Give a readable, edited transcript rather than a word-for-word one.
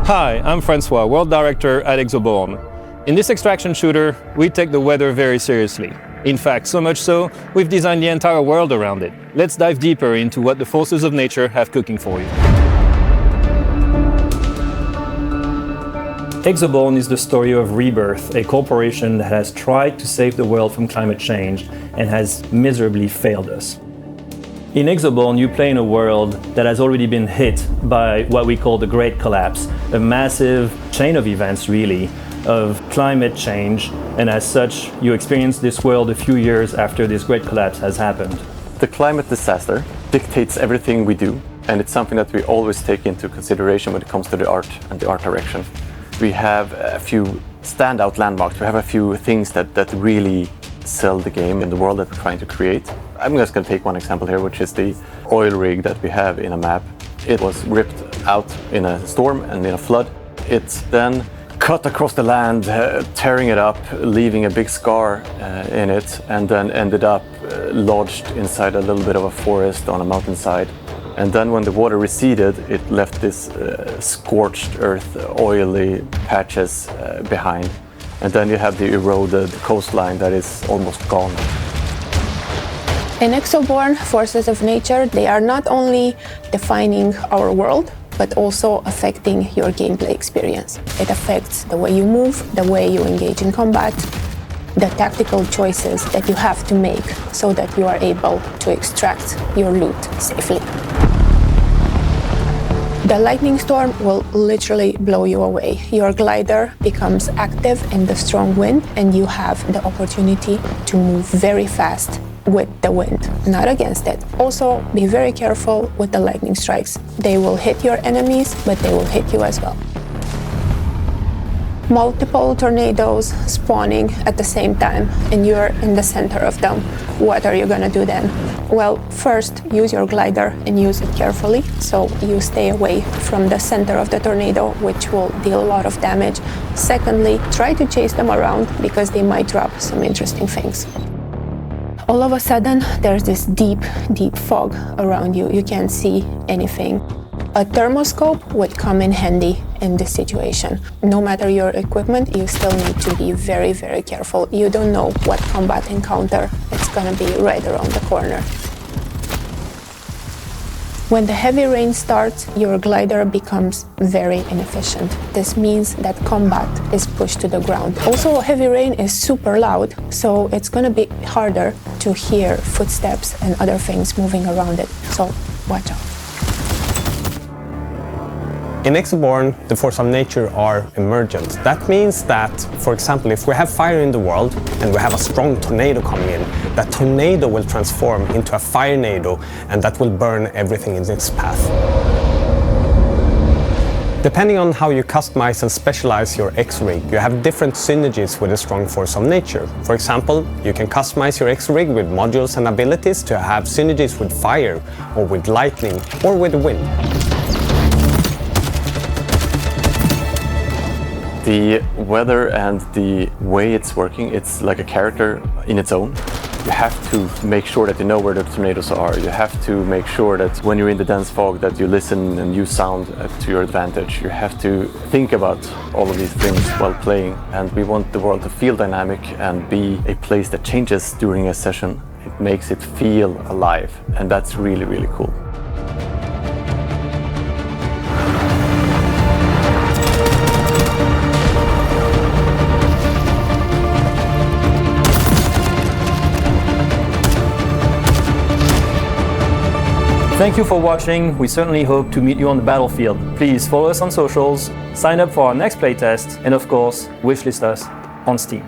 Hi, I'm Francois, World Director at Exoborne. In this extraction shooter, we take the weather very seriously. In fact, so much so, we've designed the entire world around it. Let's dive deeper into what the forces of nature have cooking for you. Exoborne is the story of Rebirth, a corporation that has tried to save the world from climate change and has miserably failed us. In Exoborne, you play in a world that has already been hit by what we call the Great Collapse, a massive chain of events, really, of climate change, and as such, you experience this world a few years after this Great Collapse has happened. The climate disaster dictates everything we do, and it's something that we always take into consideration when it comes to the art and the art direction. We have a few standout landmarks, we have a few things that really sell the game in the world that we're trying to create. I'm just going to take one example here, which is the oil rig that we have in a map. It was ripped out in a storm and in a flood. It's then cut across the land, tearing it up, leaving a big scar in it, and then ended up lodged inside a little bit of a forest on a mountainside. And then when the water receded, it left this scorched earth, oily patches behind. And then you have the eroded coastline that is almost gone. In Exoborne, forces of nature, they are not only defining our world, but also affecting your gameplay experience. It affects the way you move, the way you engage in combat, the tactical choices that you have to make so that you are able to extract your loot safely. The lightning storm will literally blow you away. Your glider becomes active in the strong wind, and you have the opportunity to move very fast with the wind, not against it. Also, be very careful with the lightning strikes. They will hit your enemies, but they will hit you as well. Multiple tornadoes spawning at the same time, and you're in the center of them. What are you gonna do then? Well, first, use your glider and use it carefully, so you stay away from the center of the tornado, which will deal a lot of damage. Secondly, try to chase them around, because they might drop some interesting things. All of a sudden, there's this deep, deep fog around you. You can't see anything. A thermoscope would come in handy in this situation. No matter your equipment, you still need to be very, very careful. You don't know what combat encounter it's gonna be right around the corner. When the heavy rain starts, your glider becomes very inefficient. This means that combat is pushed to the ground. Also, heavy rain is super loud, so it's gonna be harder to hear footsteps and other things moving around it. So watch out. In Exoborne, the forces of nature are emergent. That means that, for example, if we have fire in the world and we have a strong tornado coming in, that tornado will transform into a firenado, and that will burn everything in its path. Depending on how you customize and specialize your X-Rig, you have different synergies with a strong force of nature. For example, you can customize your X-Rig with modules and abilities to have synergies with fire, or with lightning, or with wind. The weather and the way it's working, it's like a character in its own. You have to make sure that you know where the tornadoes are. You have to make sure that when you're in the dense fog that you listen and use sound to your advantage. You have to think about all of these things while playing. And we want the world to feel dynamic and be a place that changes during a session. It makes it feel alive, and that's really, really cool. Thank you for watching. We certainly hope to meet you on the battlefield. Please follow us on socials, sign up for our next playtest, and of course, wishlist us on Steam.